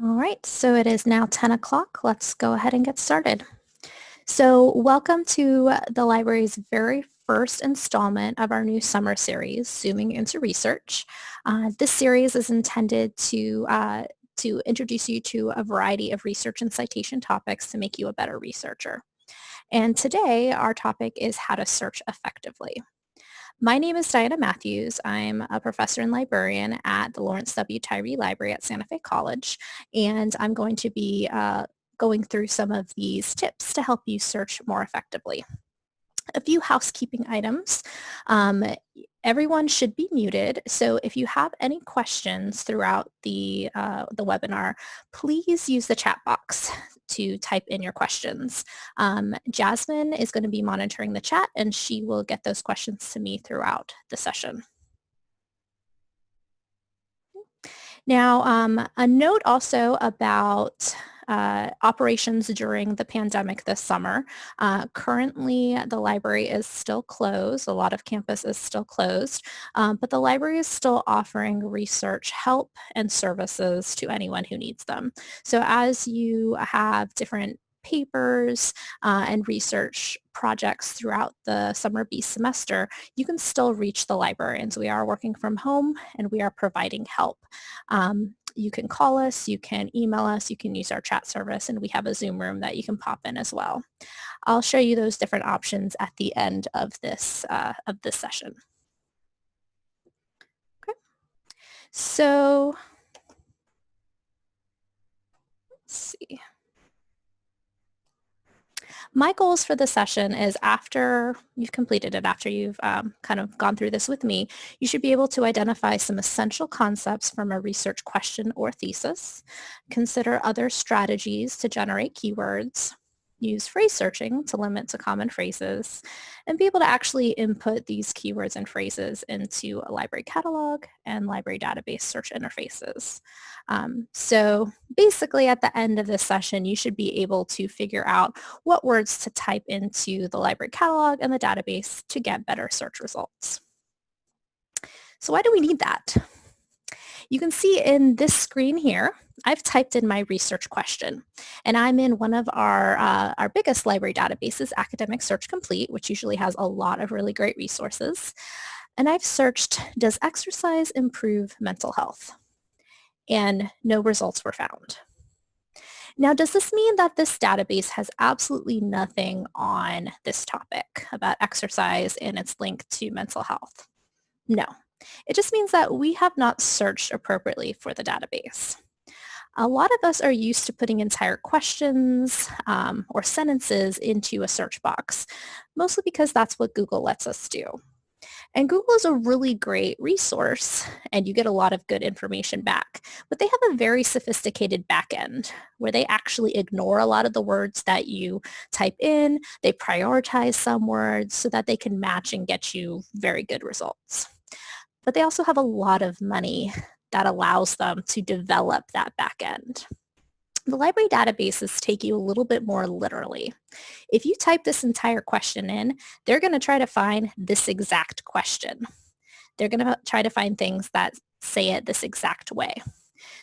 All right, so it is now 10 o'clock. Let's go ahead and get started. So welcome to the library's very first installment of our new summer series, Zooming into Research. This series is intended to introduce you to a variety of research and citation topics to make you a better researcher. And today our topic is how to search effectively. My name is Diana Matthews. I'm a professor and librarian at the Lawrence W. Tyree Library at Santa Fe College, and I'm going to be going through some of these tips to help you search more effectively. A few housekeeping items. Everyone should be muted, so if you have any questions throughout the webinar, please use the chat box to type in your questions. Jasmine is going to be monitoring the chat, and she will get those questions to me throughout the session. Now, a note also about operations during the pandemic this summer. Currently, the library is still closed. A lot of campus is still closed, but the library is still offering research help and services to anyone who needs them. So as you have different papers and research projects throughout the summer B semester, you can still reach the librarians. We are working from home and we are providing help. You can call us, you can email us, you can use our chat service, and we have a Zoom room that you can pop in as well. I'll show you those different options at the end of this session. Okay. So let's see. My goals for the session is after you've completed it, after you've kind of gone through this with me, you should be able to identify some essential concepts from a research question or thesis, consider other strategies to generate keywords, use phrase searching to limit to common phrases, and be able to actually input these keywords and phrases into a library catalog and library database search interfaces. So basically at the end of this session, you should be able to figure out what words to type into the library catalog and the database to get better search results. So why do we need that? You can see in this screen here, I've typed in my research question, and I'm in one of our biggest library databases, Academic Search Complete, which usually has a lot of really great resources. And I've searched, does exercise improve mental health? And no results were found. Now, does this mean that this database has absolutely nothing on this topic about exercise and its link to mental health? No. It just means that we have not searched appropriately for the database. A lot of us are used to putting entire questions or sentences into a search box, mostly because that's what Google lets us do. And Google is a really great resource, and you get a lot of good information back. But they have a very sophisticated backend where they actually ignore a lot of the words that you type in. They prioritize some words so that they can match and get you very good results. But they also have a lot of money that allows them to develop that backend. The library databases take you a little bit more literally. If you type this entire question in, they're going to try to find this exact question. They're going to try to find things that say it this exact way.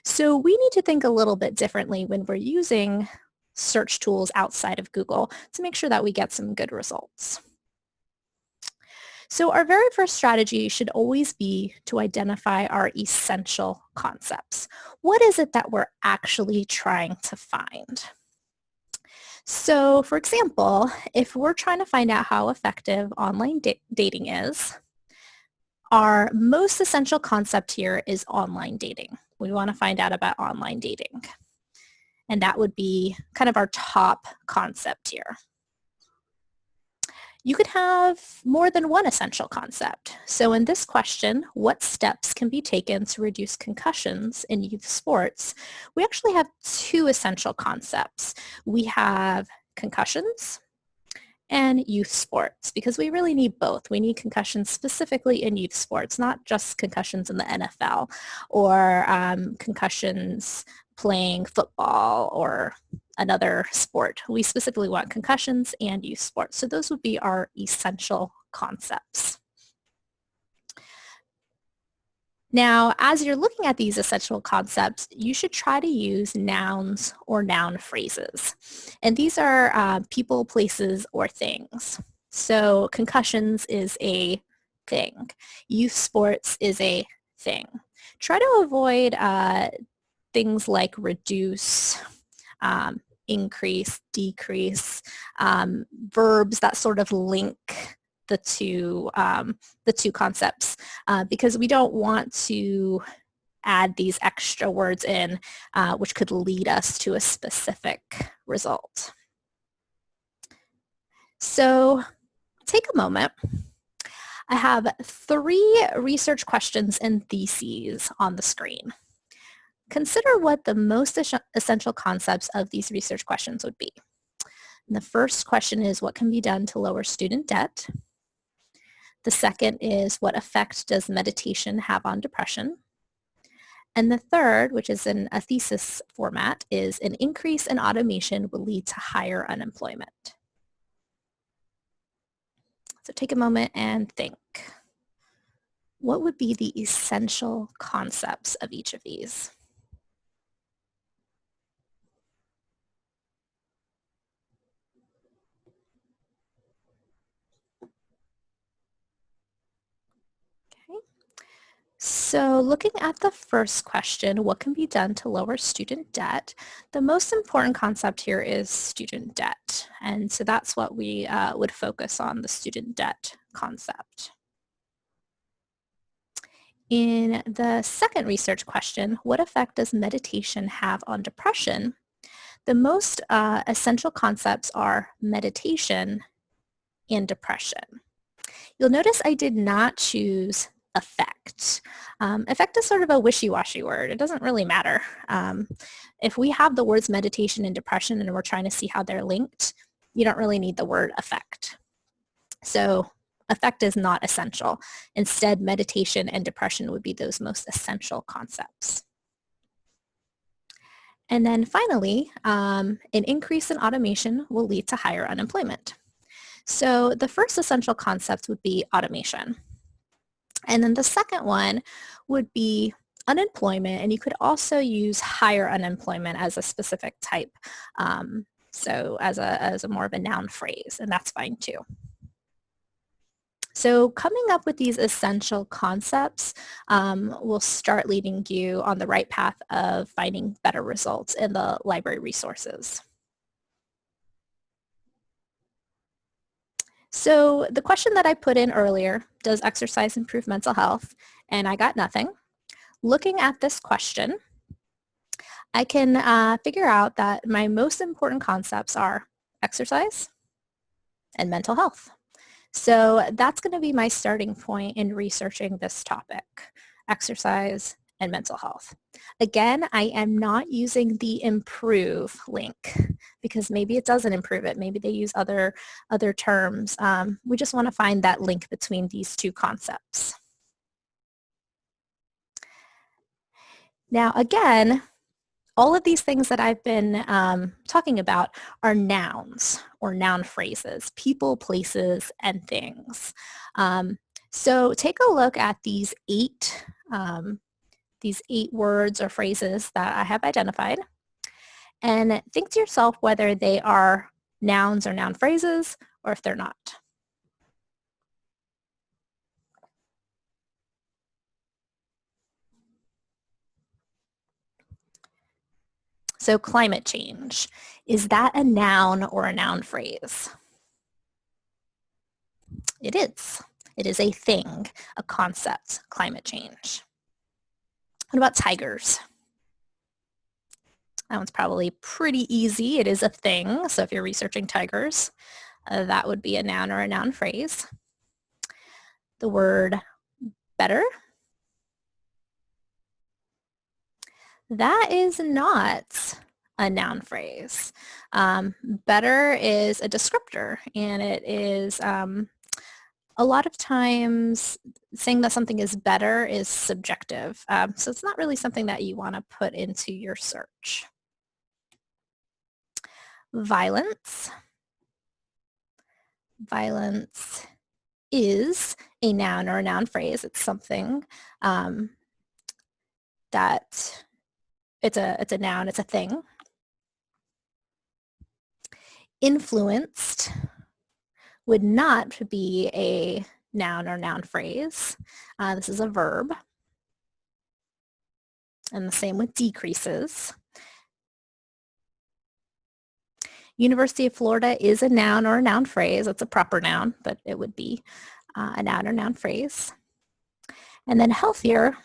So we need to think a little bit differently when we're using search tools outside of Google to make sure that we get some good results. So our very first strategy should always be to identify our essential concepts. What is it that we're actually trying to find? So for example, if we're trying to find out how effective online dating is, our most essential concept here is online dating. We want to find out about online dating. And that would be kind of our top concept here. You could have more than one essential concept. So in this question, what steps can be taken to reduce concussions in youth sports? We actually have two essential concepts. We have concussions and youth sports, because we really need both. We need concussions specifically in youth sports, not just concussions in the NFL or concussions playing football or another sport. We specifically want concussions and youth sports. So those would be our essential concepts. Now, as you're looking at these essential concepts, you should try to use nouns or noun phrases. And these are people, places, or things. So concussions is a thing. Youth sports is a thing. Try to avoid things like reduce, increase, decrease, verbs that sort of link the two concepts because we don't want to add these extra words in which could lead us to a specific result. So take a moment. I have 3 research questions and theses on the screen. Consider what the most essential concepts of these research questions would be. And the first question is, what can be done to lower student debt? The second is, what effect does meditation have on depression? And the third, which is in a thesis format, is an increase in automation will lead to higher unemployment. So take a moment and think. What would be the essential concepts of each of these? Okay. So looking at the first question, what can be done to lower student debt? The most important concept here is student debt. And so that's what we would focus on, the student debt concept. In the second research question, what effect does meditation have on depression? The most essential concepts are meditation and depression. You'll notice I did not choose effect. Effect is sort of a wishy-washy word. It doesn't really matter. If we have the words meditation and depression and we're trying to see how they're linked, you don't really need the word effect. So effect is not essential. Instead, meditation and depression would be those most essential concepts. And then finally, an increase in automation will lead to higher unemployment. So the first essential concept would be automation. And then the second one would be unemployment, and you could also use higher unemployment as a specific type. So as a more of a noun phrase, and that's fine too. So coming up with these essential concepts will start leading you on the right path of finding better results in the library resources. So the question that I put in earlier, does exercise improve mental health? And I got nothing. Looking at this question, I can figure out that my most important concepts are exercise and mental health. So that's going to be my starting point in researching this topic, exercise and mental health. Again, I am not using the improve link because maybe it doesn't improve it. Maybe they use other terms. We just want to find that link between these two concepts. Now, again, all of these things that I've been talking about are nouns or noun phrases, people, places, and things. So take a look at these 8 words or phrases that I have identified and think to yourself whether they are nouns or noun phrases or if they're not. So climate change, is that a noun or a noun phrase? It is. It is a thing, a concept, climate change. What about tigers? That one's probably pretty easy. It is a thing. So if you're researching tigers, that would be a noun or a noun phrase. The word better. That is not a noun phrase. Better is a descriptor, and it is a lot of times saying that something is better is subjective. So it's not really something that you want to put into your search. Violence. Violence is a noun or a noun phrase. It's something. that it's a noun, it's a thing. Influenced would not be a noun or noun phrase. This is a verb. And the same with decreases. University of Florida is a noun or a noun phrase. It's a proper noun, but it would be a noun or noun phrase. And then healthier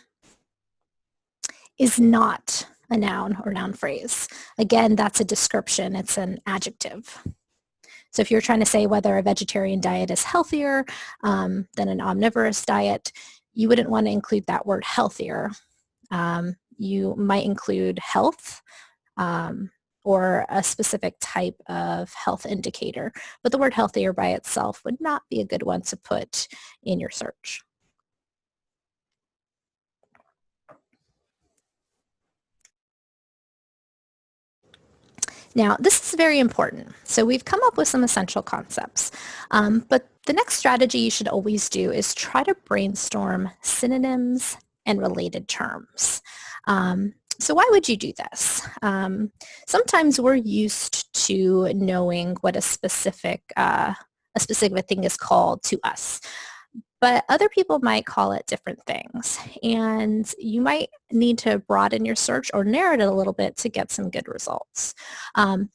is not a noun or noun phrase. Again, that's a description. It's an adjective. So if you're trying to say whether a vegetarian diet is healthier than an omnivorous diet, you wouldn't want to include that word healthier. You might include health or a specific type of health indicator, but the word healthier by itself would not be a good one to put in your search. Now, this is very important. So we've come up with some essential concepts, but the next strategy you should always do is try to brainstorm synonyms and related terms. So why would you do this? Sometimes we're used to knowing what a specific thing is called to us. But other people might call it different things, and you might need to broaden your search or narrow it a little bit to get some good results.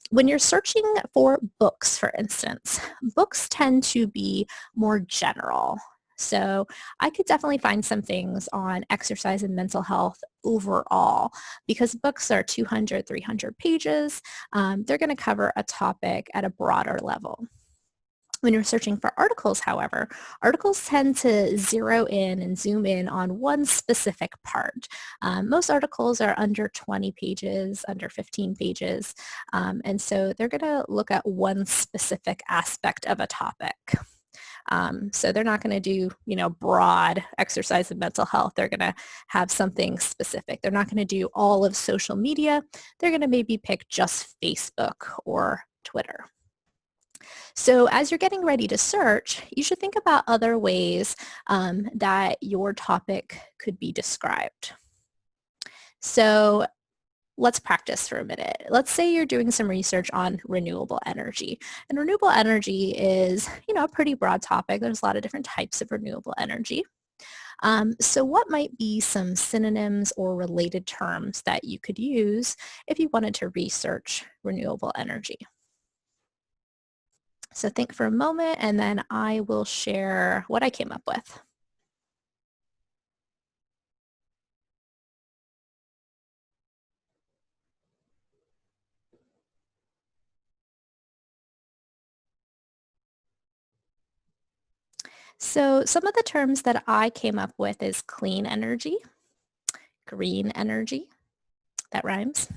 When you're searching for books, for instance, books tend to be more general. So I could definitely find some things on exercise and mental health overall because books are 200, 300 pages. They're going to cover a topic at a broader level. When you're searching for articles, however, articles tend to zero in and zoom in on one specific part. Most articles are under 20 pages, under 15 pages, and so they're going to look at one specific aspect of a topic. So they're not going to do, broad exercise and mental health. They're going to have something specific. They're not going to do all of social media. They're going to maybe pick just Facebook or Twitter. So as you're getting ready to search, you should think about other ways that your topic could be described. So let's practice for a minute. Let's say you're doing some research on renewable energy. And renewable energy is, a pretty broad topic. There's a lot of different types of renewable energy. So what might be some synonyms or related terms that you could use if you wanted to research renewable energy? So think for a moment, and then I will share what I came up with. So some of the terms that I came up with is clean energy, green energy, that rhymes,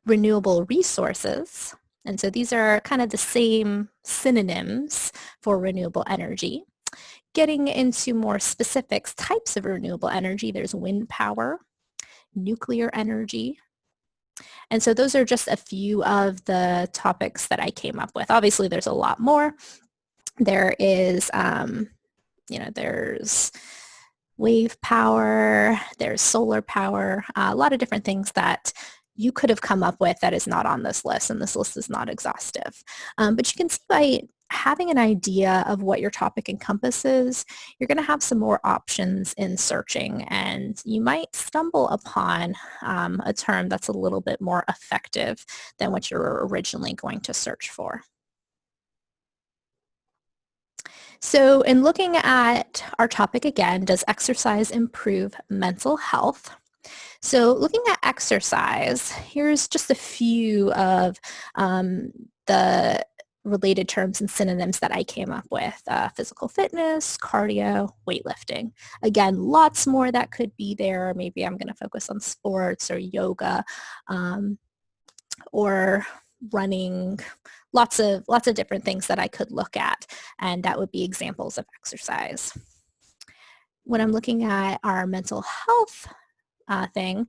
renewable resources, and so these are kind of the same synonyms for renewable energy. Getting into more specifics, types of renewable energy, there's wind power, nuclear energy. And so those are just a few of the topics that I came up with. Obviously, there's a lot more. There is, there's wave power, there's solar power, a lot of different things that you could have come up with that is not on this list, and this list is not exhaustive. But you can see by having an idea of what your topic encompasses, you're going to have some more options in searching, and you might stumble upon a term that's a little bit more effective than what you're originally going to search for. So in looking at our topic again, does exercise improve mental health? So looking at exercise, here's just a few of the related terms and synonyms that I came up with. Physical fitness, cardio, weightlifting. Again, lots more that could be there. Maybe I'm going to focus on sports or yoga or running, lots of different things that I could look at, and that would be examples of exercise. When I'm looking at our mental health thing,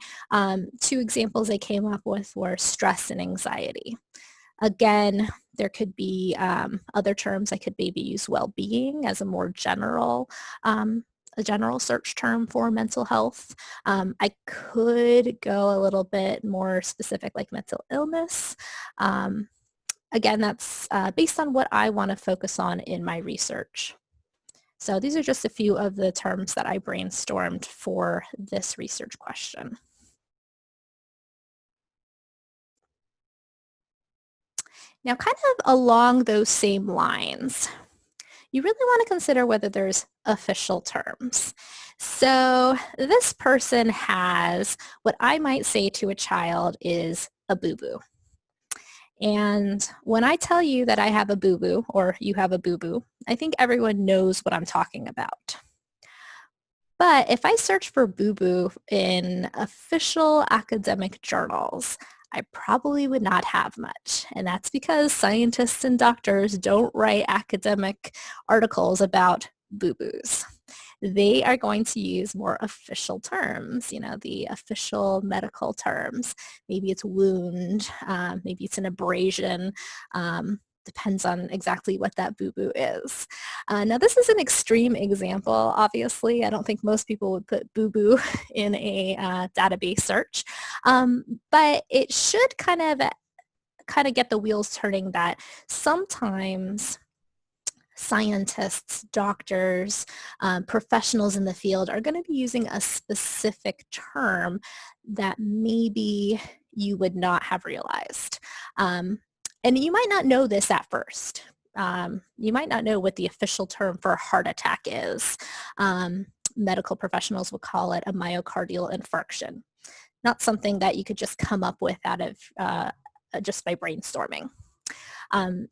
two examples I came up with were stress and anxiety. Again, there could be other terms. I could maybe use well-being as a more general a general search term for mental health. I could go a little bit more specific like mental illness. Again, that's based on what I want to focus on in my research. So these are just a few of the terms that I brainstormed for this research question. Now, kind of along those same lines, you really want to consider whether there's official terms. So this person has what I might say to a child is a boo-boo. And when I tell you that I have a boo-boo or you have a boo-boo, I think everyone knows what I'm talking about. But if I search for boo-boo in official academic journals, I probably would not have much. And that's because scientists and doctors don't write academic articles about boo-boos. They are going to use more official terms, the official medical terms. Maybe it's wound, maybe it's an abrasion, depends on exactly what that boo-boo is. Now, this is an extreme example, obviously. I don't think most people would put boo-boo in a database search, but it should kind of get the wheels turning that sometimes scientists, doctors, professionals in the field are going to be using a specific term that maybe you would not have realized. And you might not know this at first. You might not know what the official term for a heart attack is. Medical professionals will call it a myocardial infarction. Not something that you could just come up with out of just by brainstorming.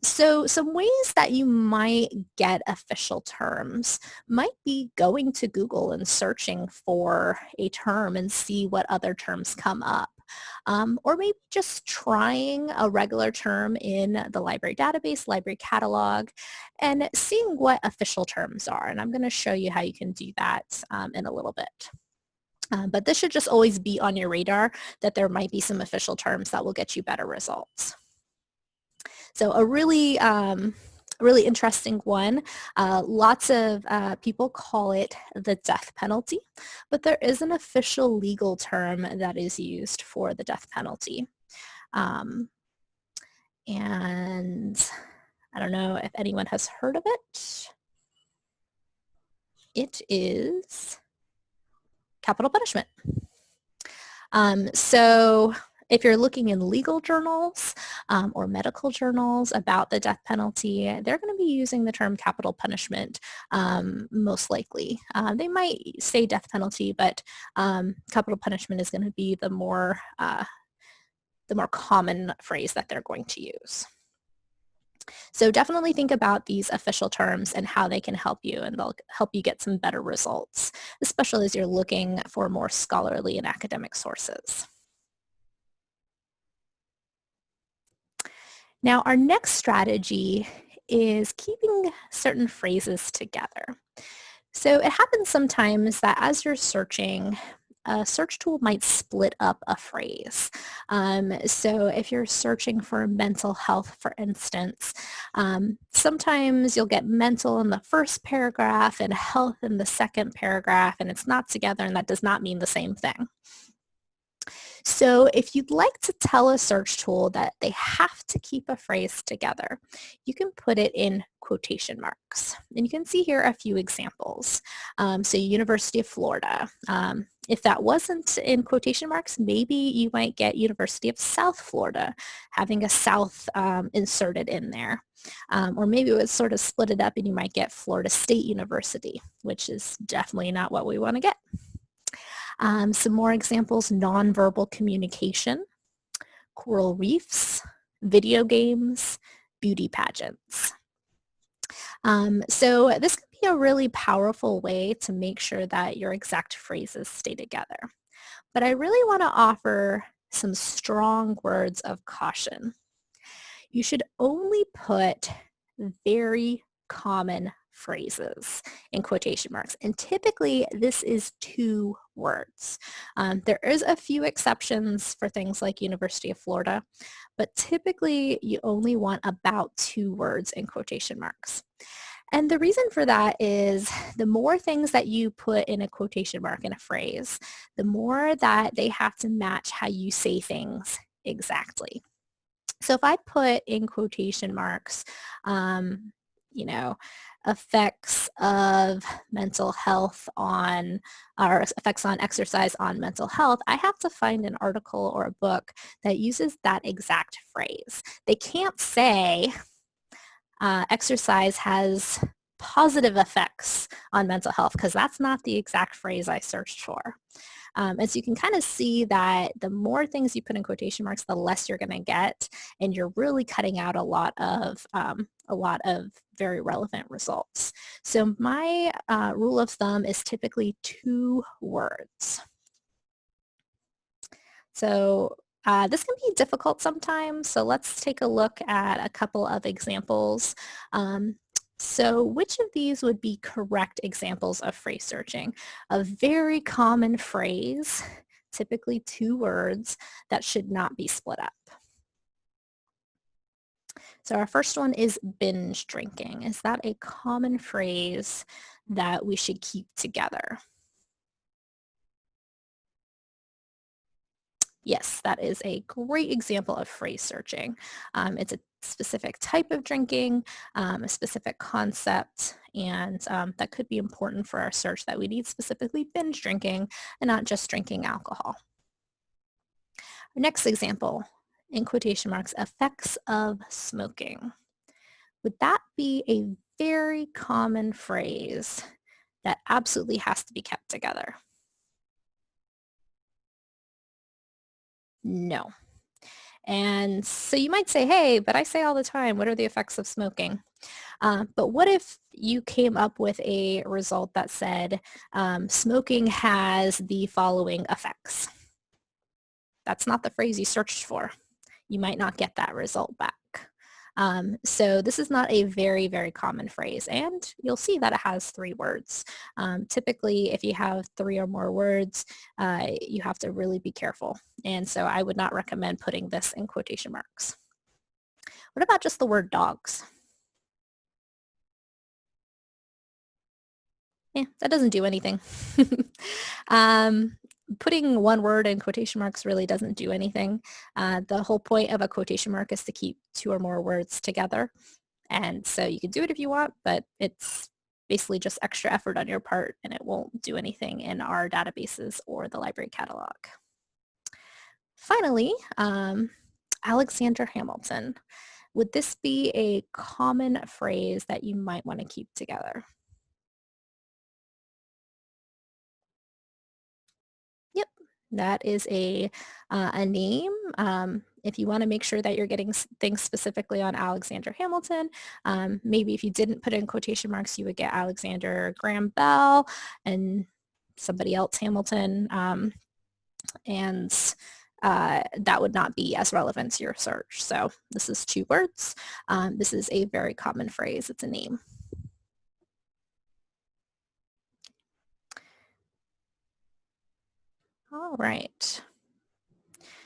So some ways that you might get official terms might be going to Google and searching for a term and see what other terms come up. Or maybe just trying a regular term in the library database, library catalog, and seeing what official terms are. And I'm going to show you how you can do that in a little bit. But this should just always be on your radar that there might be some official terms that will get you better results. So a really interesting one. Lots of people call it the death penalty, but there is an official legal term that is used for the death penalty. And I don't know if anyone has heard of it. It is capital punishment. So if you're looking in legal journals or medical journals about the death penalty, they're going to be using the term capital punishment most likely. They might say death penalty, but capital punishment is going to be the more common phrase that they're going to use. So definitely think about these official terms and how they can help you, and they'll help you get some better results, especially as you're looking for more scholarly and academic sources. Now, our next strategy is keeping certain phrases together. So it happens sometimes that as you're searching, a search tool might split up a phrase. So if you're searching for mental health, for instance, sometimes you'll get mental in the first paragraph and health in the second paragraph, and it's not together, and that does not mean the same thing. So if you'd like to tell a search tool that they have to keep a phrase together, you can put it in quotation marks. And you can see here a few examples. So University of Florida. If that wasn't in quotation marks, maybe you might get University of South Florida, having a South inserted in there. Or maybe it would sort of split it up and you might get Florida State University, which is definitely not what we want to get. Some more examples: nonverbal communication, coral reefs, video games, beauty pageants. So this can be a really powerful way to make sure that your exact phrases stay together. But I really want to offer some strong words of caution. You should only put very common phrases in quotation marks. And typically this is 2 words. There is a few exceptions for things like University of Florida, but typically you only want about 2 words in quotation marks. And the reason for that is the more things that you put in a quotation mark in a phrase, the more that they have to match how you say things exactly. So if I put in quotation marks, um, you know, effects of mental health on, or effects on exercise on mental health, I have to find an article or a book that uses that exact phrase. They can't say exercise has positive effects on mental health because that's not the exact phrase I searched for. And so you can kind of see that the more things you put in quotation marks, the less you're going to get, and you're really cutting out a lot of very relevant results. So my rule of thumb is typically 2 words. So this can be difficult sometimes. So let's take a look at a couple of examples. So which of these would be correct examples of phrase searching? A very common phrase, typically 2 words, that should not be split up. So our first one is binge drinking. Is that a common phrase that we should keep together? Yes, that is a great example of phrase searching. It's a specific type of drinking, a specific concept, and that could be important for our search that we need specifically binge drinking and not just drinking alcohol. Our next example, in quotation marks, effects of smoking. Would that be a very common phrase that absolutely has to be kept together? No. And so you might say, hey, but I say all the time, what are the effects of smoking? But what if you came up with a result that said smoking has the following effects? That's not the phrase you searched for. You might not get that result back. So this is not a very, very common phrase, and you'll see that it has 3 words. Typically, if you have 3 or more words, you have to really be careful. And so I would not recommend putting this in quotation marks. What about just the word dogs? Yeah, that doesn't do anything. um, Putting one word in quotation marks really doesn't do anything. The whole point of a quotation mark is to keep 2 or more words together. And so you can do it if you want, but it's basically just extra effort on your part, and it won't do anything in our databases or the library catalog. Finally, Alexander Hamilton. Would this be a common phrase that you might want to keep together? Yep, that is a name. If you want to make sure that you're getting things specifically on Alexander Hamilton, maybe if you didn't put in quotation marks, you would get Alexander Graham Bell and somebody else Hamilton, and that would not be as relevant to your search. So this is 2 words. This is a very common phrase. It's a name. All right.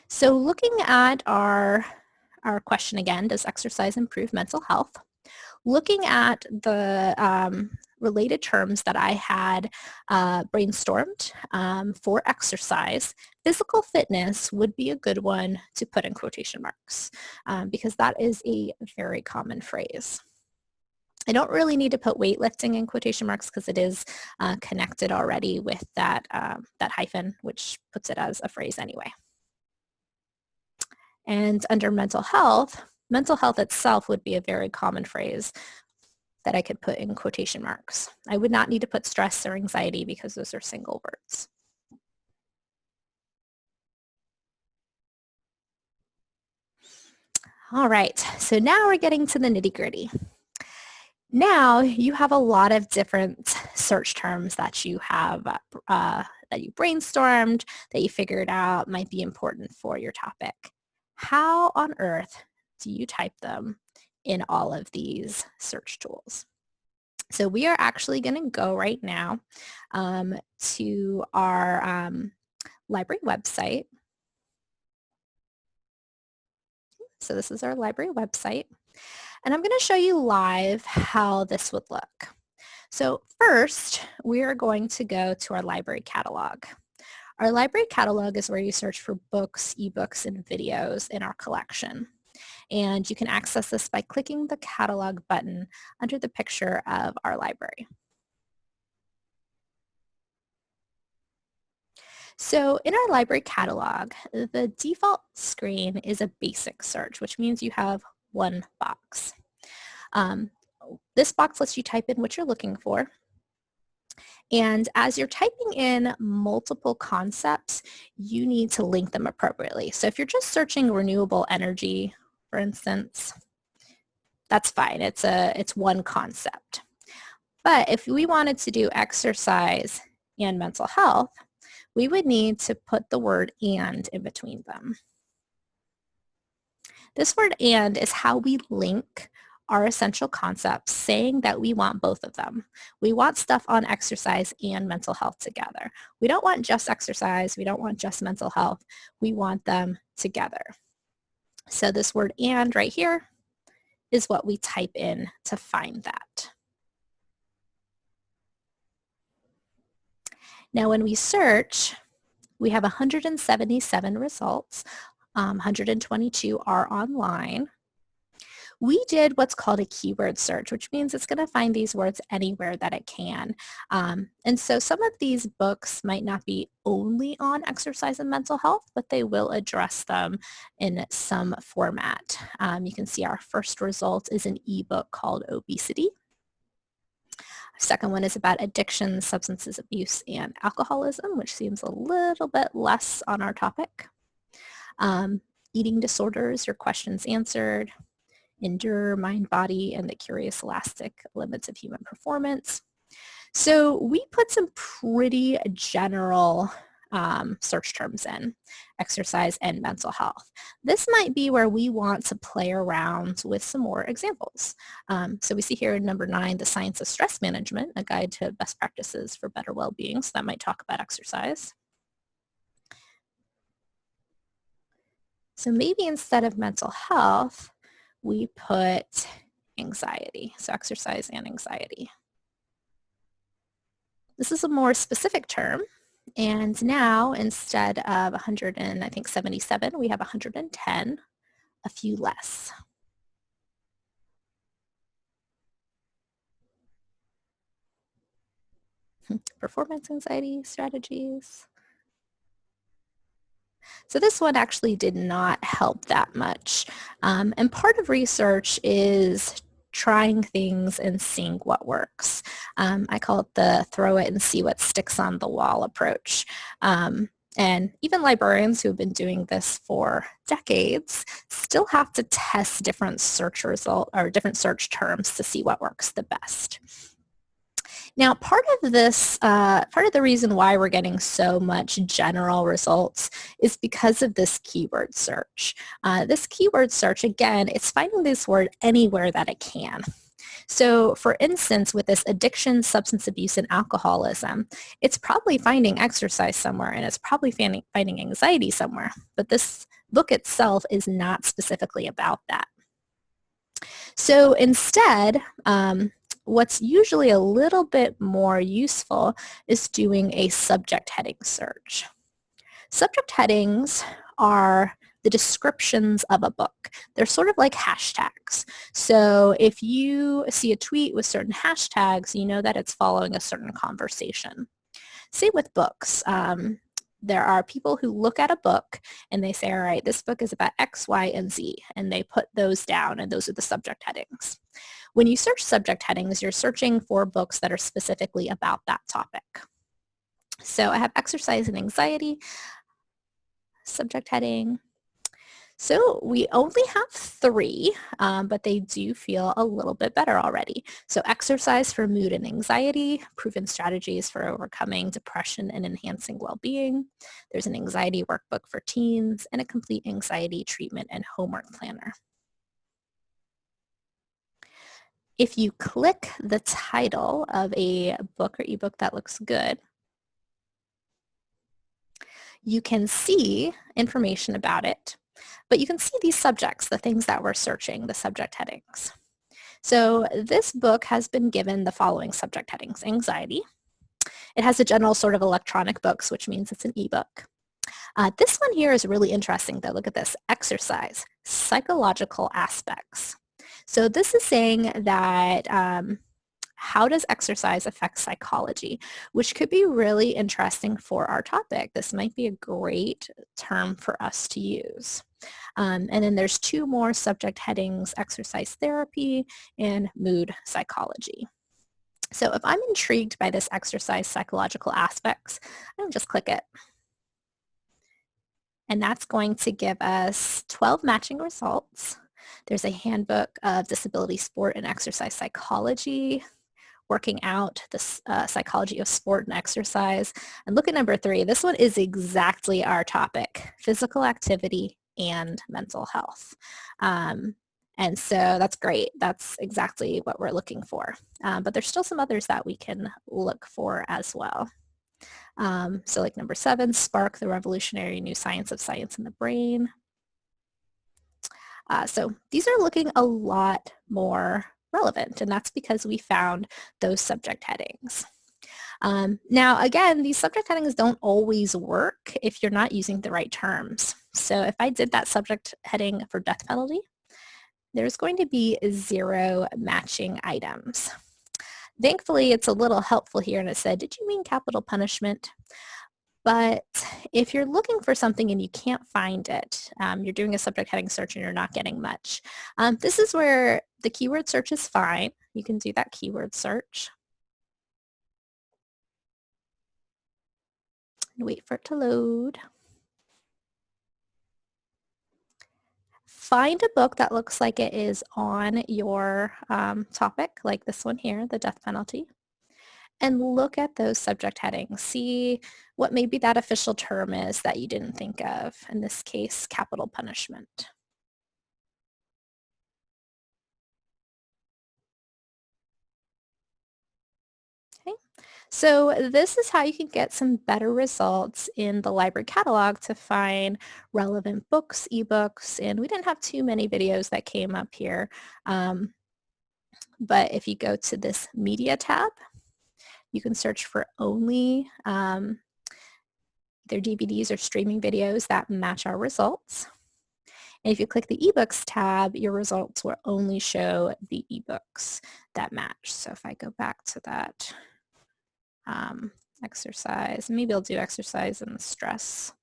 So looking at our question again, does exercise improve mental health? Looking at the related terms that I had brainstormed for exercise, physical fitness would be a good one to put in quotation marks because that is a very common phrase. I don't really need to put weightlifting in quotation marks because it is connected already with that hyphen, which puts it as a phrase anyway. And under mental health itself would be a very common phrase that I could put in quotation marks. I would not need to put stress or anxiety because those are single words. All right, so now we're getting to the nitty-gritty. Now you have a lot of different search terms that you have that you brainstormed, that you figured out might be important for your topic. How on earth do you type them in all of these search tools? So we are actually going to go right now to our library website. So this is our library website. And I'm going to show you live how this would look. So first, we are going to go to our library catalog. Our library catalog is where you search for books, ebooks, and videos in our collection. And you can access this by clicking the catalog button under the picture of our library. So in our library catalog, the default screen is a basic search, which means you have one box. This box lets you type in what you're looking for. And as you're typing in multiple concepts, you need to link them appropriately. So if you're just searching renewable energy, for instance, that's fine. It's one concept. But if we wanted to do exercise and mental health, we would need to put the word "and" in between them. This word "and" is how we link our essential concepts, saying that we want both of them. We want stuff on exercise and mental health together. We don't want just exercise. We don't want just mental health. We want them together. So this word "and" right here is what we type in to find that. Now when we search, we have 177 results. 122 are online. We did what's called a keyword search, which means it's going to find these words anywhere that it can. And so some of these books might not be only on exercise and mental health, but they will address them in some format. You can see our first result is an ebook called Obesity. Our second one is about addiction, substances abuse, and alcoholism, which seems a little bit less on our topic. Eating disorders, your questions answered. Endure, Mind, Body, and the Curious Elastic Limits of Human Performance. So we put some pretty general search terms in, exercise and mental health. This might be where we want to play around with some more examples. So we see here in number 9, The Science of Stress Management, a guide to best practices for better well-being. So that might talk about exercise. So maybe instead of mental health, we put anxiety, so exercise and anxiety. This is a more specific term, and now instead of 177, we have 110, a few less. Performance anxiety strategies. So this one actually did not help that much. And part of research is trying things and seeing what works. I call it the throw it and see what sticks on the wall approach. And even librarians who have been doing this for decades still have to test different search result or different search terms to see what works the best. Now, part of the reason why we're getting so much general results is because of this keyword search. This keyword search, again, it's finding this word anywhere that it can. So for instance, with this addiction, substance abuse, and alcoholism, it's probably finding exercise somewhere and it's probably finding anxiety somewhere. But this book itself is not specifically about that. So instead, what's usually a little bit more useful is doing a subject heading search. Subject headings are the descriptions of a book. They're sort of like hashtags. So if you see a tweet with certain hashtags, you know that it's following a certain conversation. Same with books. There are people who look at a book and they say, all right, this book is about X, Y, and Z, and they put those down, and those are the subject headings. When you search subject headings, you're searching for books that are specifically about that topic. So I have exercise and anxiety, subject heading. So we only have 3, but they do feel a little bit better already. So exercise for mood and anxiety, proven strategies for overcoming depression and enhancing well-being. There's an anxiety workbook for teens and a complete anxiety treatment and homework planner. If you click the title of a book or ebook that looks good, you can see information about it, but you can see these subjects, the things that we're searching, the subject headings. So this book has been given the following subject headings: anxiety. It has a general sort of electronic books, which means it's an ebook. This one here is really interesting though. Look at this: exercise, psychological aspects. So this is saying that how does exercise affect psychology, which could be really interesting for our topic. This might be a great term for us to use. And then there's two more subject headings: exercise therapy and mood psychology. So if I'm intrigued by this exercise psychological aspects, I can just click it. And that's going to give us 12 matching results. There's a handbook of disability, sport, and exercise psychology, working out, the psychology of sport and exercise. And look at number 3. This one is exactly our topic: physical activity and mental health. And so that's great. That's exactly what we're looking for. But there's still some others that we can look for as well. So like number 7, spark the revolutionary new science of science in the brain. So these are looking a lot more relevant, and that's because we found those subject headings. Now, again, these subject headings don't always work if you're not using the right terms. So if I did that subject heading for death penalty, there's going to be 0 matching items. Thankfully, it's a little helpful here, and it said, did you mean capital punishment? But if you're looking for something and you can't find it, you're doing a subject heading search and you're not getting much, this is where the keyword search is fine. You can do that keyword search and wait for it to load. Find a book that looks like it is on your topic, like this one here, the death penalty, and look at those subject headings. See what maybe that official term is that you didn't think of. In this case, capital punishment. Okay. So this is how you can get some better results in the library catalog to find relevant books, ebooks, and we didn't have too many videos that came up here. But if you go to this media tab, you can search for only their DVDs or streaming videos that match our results. And if you click the ebooks tab, your results will only show the ebooks that match. So if I go back to that exercise, maybe I'll do exercise and stress.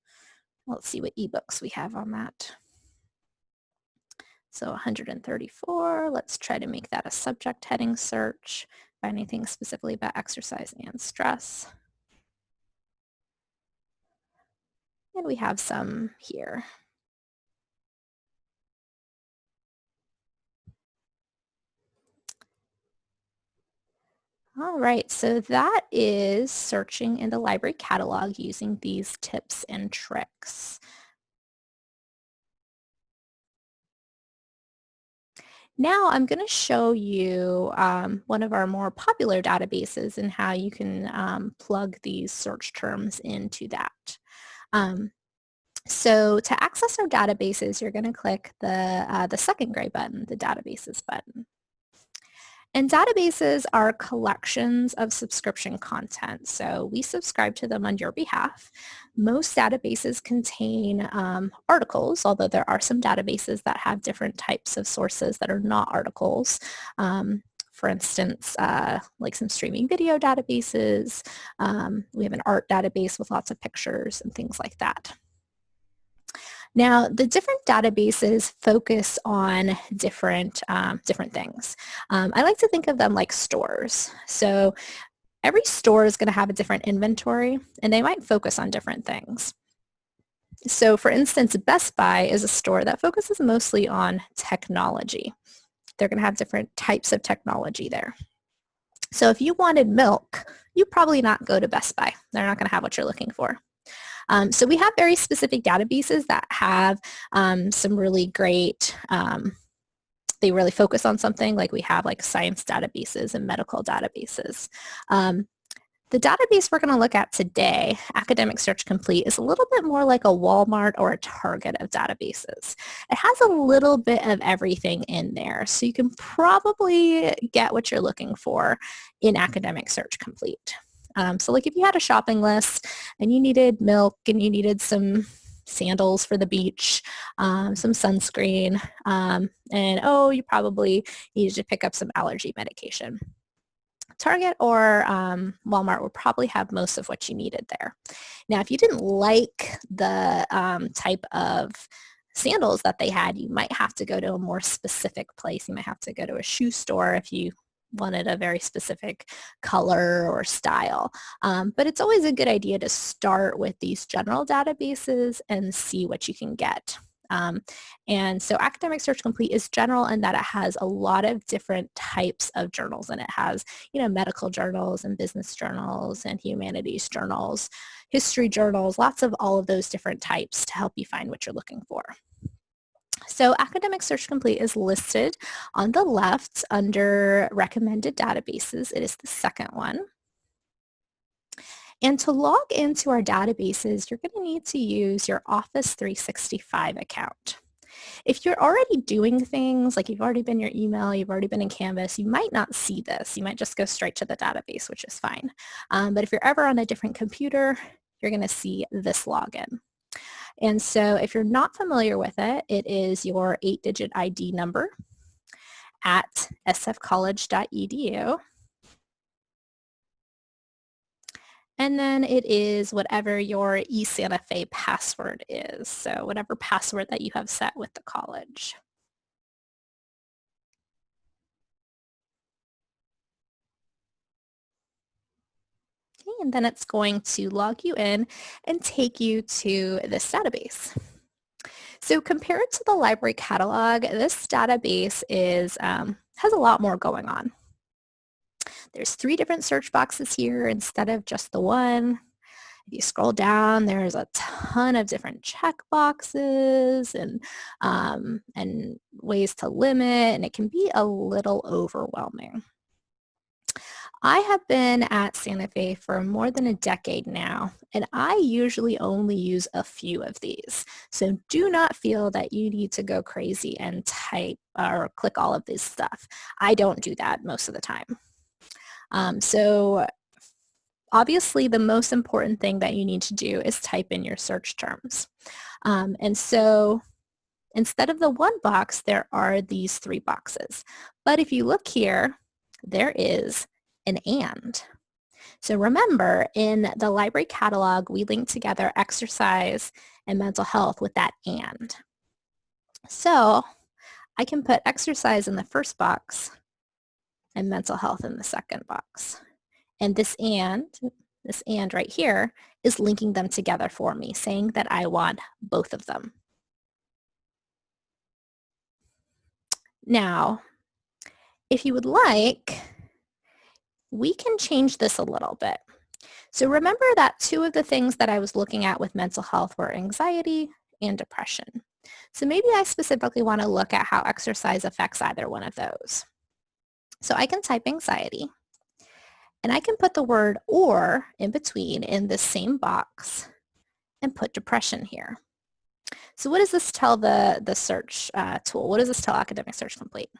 Let's see what ebooks we have on that. So 134, let's try to make that a subject heading search, find anything specifically about exercise and stress. And we have some here. All right, so that is searching in the library catalog using these tips and tricks. Now I'm going to show you one of our more popular databases and how you can plug these search terms into that. So to access our databases, you're going to click the second gray button, the databases button. And databases are collections of subscription content. So we subscribe to them on your behalf. Most databases contain articles, although there are some databases that have different types of sources that are not articles. For instance, like some streaming video databases. We have an art database with lots of pictures and things like that. Now, the different databases focus on different things. I like to think of them like stores. So every store is going to have a different inventory, and they might focus on different things. So for instance, Best Buy is a store that focuses mostly on technology. They're going to have different types of technology there. So if you wanted milk, you'd probably not go to Best Buy. They're not going to have what you're looking for. So we have very specific databases that have some really great, they really focus on something, like we have like science databases and medical databases. The database we're going to look at today, Academic Search Complete, is a little bit more like a Walmart or a Target of databases. It has a little bit of everything in there, so you can probably get what you're looking for in Academic Search Complete. So like if you had a shopping list and you needed milk and you needed some sandals for the beach, some sunscreen, and you probably needed to pick up some allergy medication. Target or Walmart would probably have most of what you needed there. Now, if you didn't like the type of sandals that they had, you might have to go to a more specific place. You might have to go to a shoe store if you wanted a very specific color or style. But it's always a good idea to start with these general databases and see what you can get. And so Academic Search Complete is general in that it has a lot of different types of journals, and it has, medical journals and business journals and humanities journals, history journals, lots of all of those different types to help you find what you're looking for. So Academic Search Complete is listed on the left under recommended databases. It is the second one. And to log into our databases, you're going to need to use your Office 365 account. If you're already doing things, like you've already been in your email, you've already been in Canvas, you might not see this. You might just go straight to the database, which is fine. But if you're ever on a different computer, you're going to see this login. And so if you're not familiar with it, it is your 8-digit ID number at sfcollege.edu. And then it is whatever your eSanta Fe password is, so whatever password that you have set with the college. Okay, and then it's going to log you in and take you to this database. So compared to the library catalog, this database has a lot more going on. There's 3 different search boxes here instead of just the one. If you scroll down, there's a ton of different check boxes and ways to limit, and it can be a little overwhelming. I have been at Santa Fe for more than a decade now, and I usually only use a few of these. So do not feel that you need to go crazy and type or click all of this stuff. I don't do that most of the time. So obviously the most important thing that you need to do is type in your search terms. And so instead of the one box, there are these 3 boxes. But if you look here, there is an and. So remember, in the library catalog, we link together exercise and mental health with that and. So I can put exercise in the first box and mental health in the second box. And this and right here is linking them together for me, saying that I want both of them. Now, if you would like, we can change this a little bit. So remember that 2 of the things that I was looking at with mental health were anxiety and depression. So maybe I specifically want to look at how exercise affects either one of those. So I can type anxiety, and I can put the word or in between in the same box and put depression here. So what does this tell the search tool? What does this tell Academic Search Complete?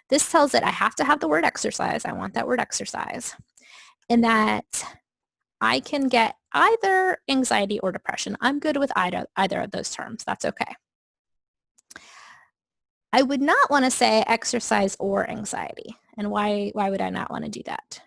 This tells it I have to have the word exercise. I want that word exercise. And that I can get either anxiety or depression. I'm good with either of those terms. That's okay. I would not want to say exercise or anxiety. And why would I not want to do that?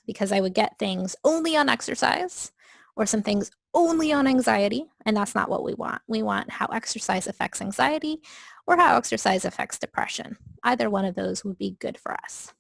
Because I would get things only on exercise or some things only on anxiety, and that's not what we want. We want how exercise affects anxiety or how exercise affects depression. Either one of those would be good for us.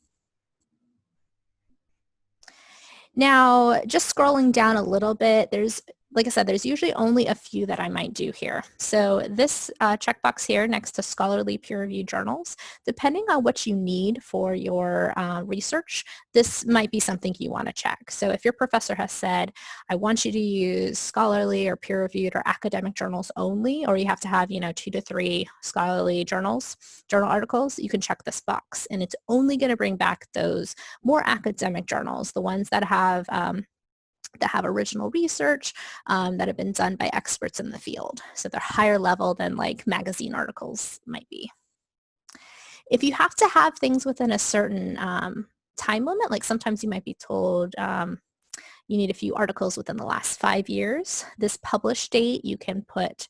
Now, just scrolling down a little bit, there's like I said, there's usually only a few that I might do here. So this checkbox here next to scholarly peer-reviewed journals, depending on what you need for your research, this might be something you want to check. So if your professor has said, I want you to use scholarly or peer-reviewed or academic journals only, or you have to have, 2 to 3 scholarly journal articles, you can check this box. And it's only going to bring back those more academic journals, the ones that have original research that have been done by experts in the field. So they're higher level than like magazine articles might be. If you have to have things within a certain time limit, like sometimes you might be told you need a few articles within the last 5 years, this published date you can put,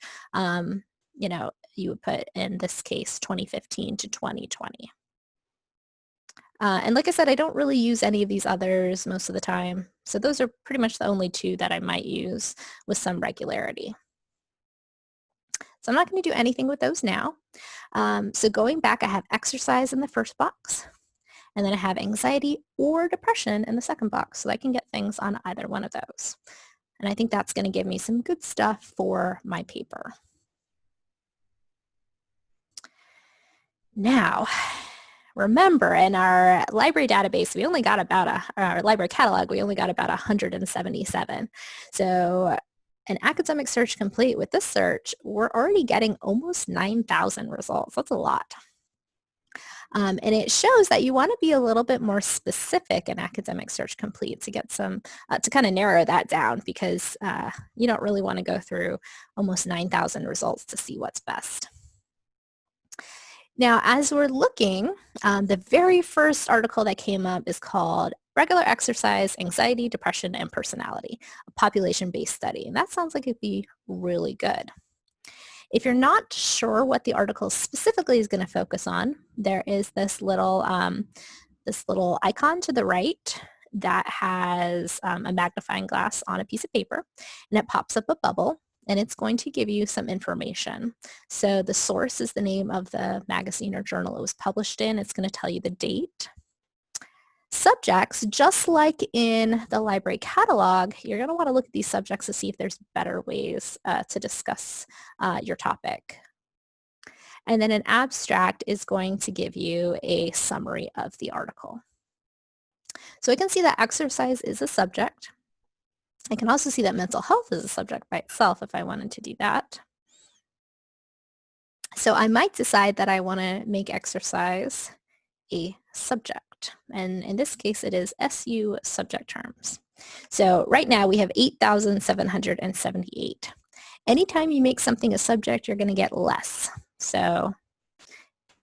you would put in this case 2015 to 2020. And like I said, I don't really use any of these others most of the time. So those are pretty much the only 2 that I might use with some regularity. So I'm not going to do anything with those now. So going back, I have exercise in the first box. And then I have anxiety or depression in the second box. So I can get things on either one of those. And I think that's going to give me some good stuff for my paper. Now, remember, in our library database, we only got about our library catalog, we only got about 177. So an academic search complete with this search, we're already getting almost 9,000 results. That's a lot. And it shows that you want to be a little bit more specific in academic search complete to get some, to kind of narrow that down, because you don't really want to go through almost 9,000 results to see what's best. Now, as we're looking, the very first article that came up is called Regular Exercise, Anxiety, Depression, and Personality, a population-based study. And that sounds like it'd be really good. If you're not sure what the article specifically is going to focus on, there is this little icon to the right that has a magnifying glass on a piece of paper, and it pops up a bubble, and it's going to give you some information. So the source is the name of the magazine or journal it was published in. It's going to tell you the date. Subjects, just like in the library catalog, you're going to want to look at these subjects to see if there's better ways to discuss your topic. And then an abstract is going to give you a summary of the article. So I can see that exercise is a subject. I can also see that mental health is a subject by itself if I wanted to do that. So I might decide that I want to make exercise a subject. And in this case, it is SU subject terms. So right now we have 8,778. Anytime you make something a subject, you're going to get less. So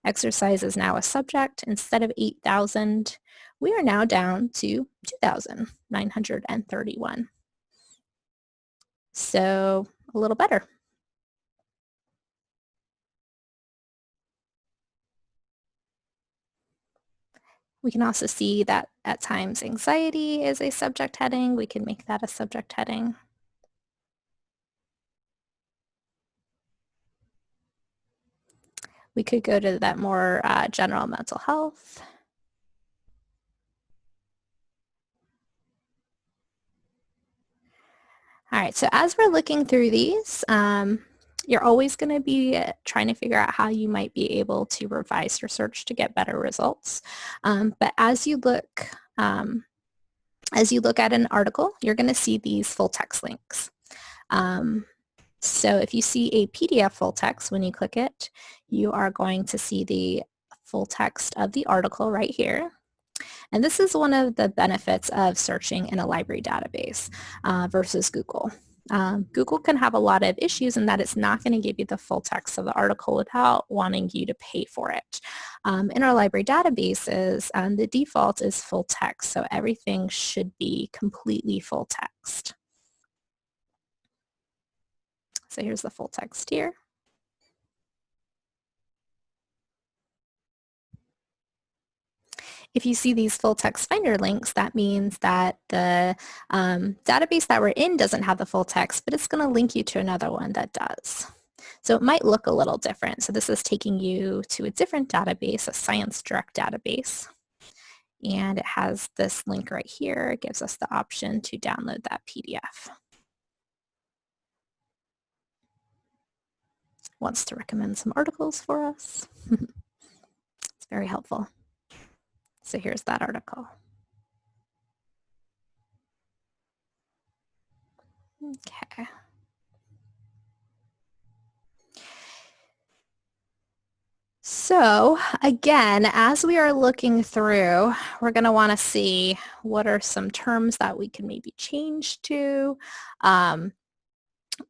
exercise is now a subject. Instead of 8,000, we are now down to 2,931. So a little better. We can also see that at times anxiety is a subject heading. We can make that a subject heading. We could go to that more general mental health. All right, so as we're looking through these, you're always going to be trying to figure out how you might be able to revise your search to get better results. But as you look at an article, you're going to see these full text links. So if you see a PDF full text, when you click it, you are going to see the full text of the article right here. And this is one of the benefits of searching in a library database versus Google. Google can have a lot of issues in that it's not going to give you the full text of the article without wanting you to pay for it. In our library databases, the default is full text, so everything should be completely full text. So here's the full text here. If you see these full text finder links, that means that the database that we're in doesn't have the full text, but it's going to link you to another one that does. So it might look a little different. So this is taking you to a different database, a Science Direct database. And it has this link right here. It gives us the option to download that PDF. wants to recommend some articles for us. It's very helpful. So here's that article. Okay. So again, as we are looking through, we're going to want to see what are some terms that we can maybe change to,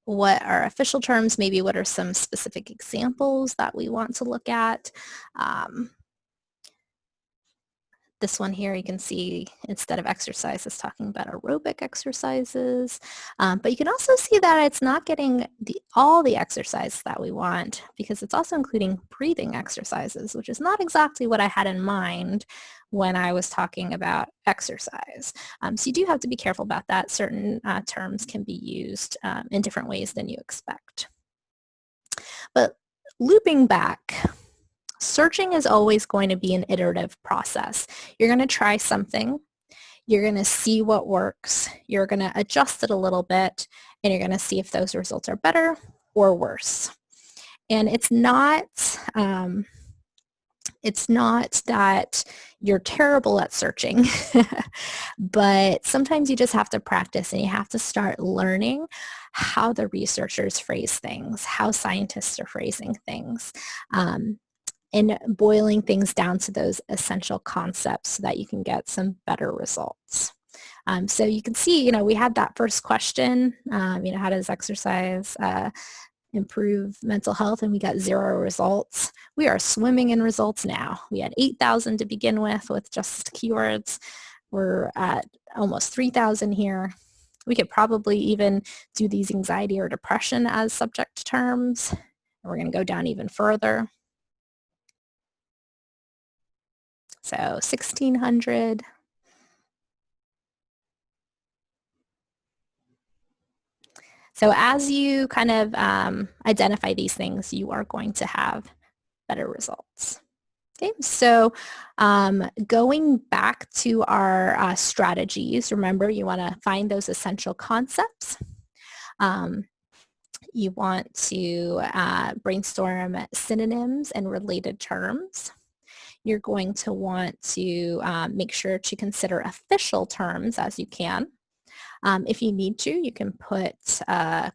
what are official terms, maybe what are some specific examples that we want to look at. This one here, you can see instead of exercise, it's talking about aerobic exercises. But you can also see that it's not getting all the exercise that we want because it's also including breathing exercises, which is not exactly what I had in mind when I was talking about exercise. So you do have to be careful about that. Certain terms can be used in different ways than you expect. But looping back, searching is always going to be an iterative process. You're going to try something, you're going to see what works, you're going to adjust it a little bit, and you're going to see if those results are better or worse. And it's not that you're terrible at searching, but sometimes you just have to practice and you have to start learning how the researchers phrase things, how scientists are phrasing things. And boiling things down to those essential concepts so that you can get some better results. So you can see, we had that first question, how does exercise improve mental health? And we got 0 results. We are swimming in results now. We had 8,000 to begin with just keywords. We're at almost 3,000 here. We could probably even do these anxiety or depression as subject terms. And we're going to go down even further. So 1,600. So as you kind of identify these things, you are going to have better results. Okay, so going back to our strategies, remember you want to find those essential concepts. You want to brainstorm synonyms and related terms. You're going to want to make sure to consider official terms as you can. If you need to, you can put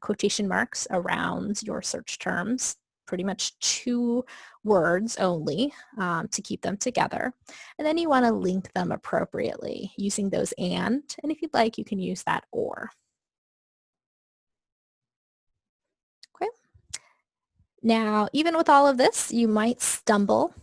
quotation marks around your search terms, pretty much 2 words only to keep them together. And then you want to link them appropriately using those and if you'd like, you can use that or. Okay. Now, even with all of this, you might stumble.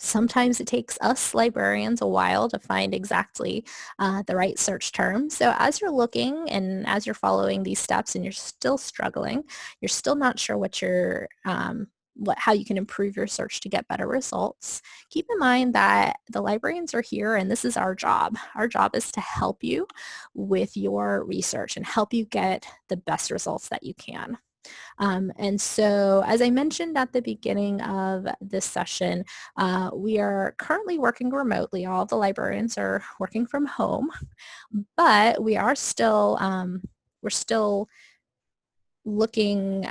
Sometimes it takes us librarians a while to find exactly the right search term. So as you're looking and as you're following these steps and you're still struggling, you're still not sure what you're, how you can improve your search to get better results, keep in mind that the librarians are here and this is our job. Our job is to help you with your research and help you get the best results that you can. And so as I mentioned at the beginning of this session, we are currently working remotely. All of the librarians are working from home, but we are still, we're still looking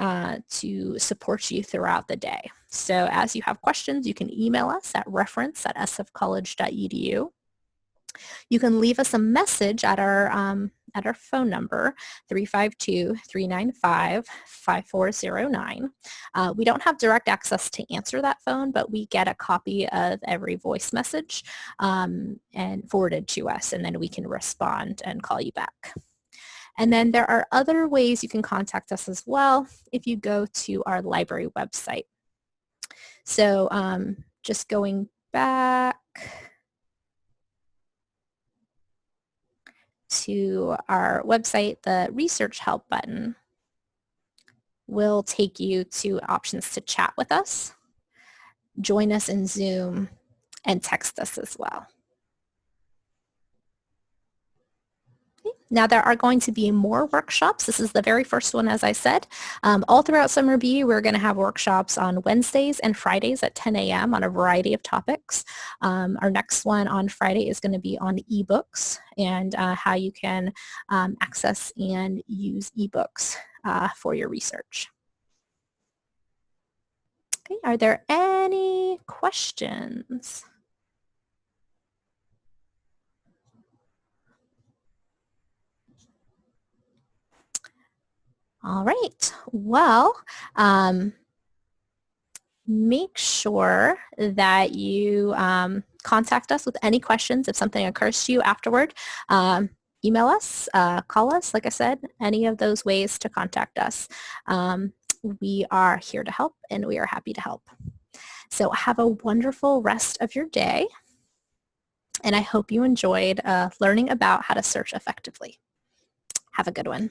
to support you throughout the day. So as you have questions, you can email us at reference@sfcollege.edu. You can leave us a message at our phone number, 352-395-5409. We don't have direct access to answer that phone, but we get a copy of every voice message and forwarded to us, and then we can respond and call you back. And then there are other ways you can contact us as well if you go to our library website. So just going back to our website, the research help button will take you to options to chat with us, join us in Zoom, and text us as well. Now there are going to be more workshops. This is the very first one, as I said. All throughout Summer B, we're going to have workshops on Wednesdays and Fridays at 10 a.m. on a variety of topics. Our next one on Friday is going to be on ebooks and how you can access and use ebooks for your research. Okay, are there any questions? All right. Well, make sure that you contact us with any questions if something occurs to you afterward. Email us, call us, like I said, any of those ways to contact us. We are here to help and we are happy to help. So have a wonderful rest of your day. And I hope you enjoyed learning about how to search effectively. Have a good one.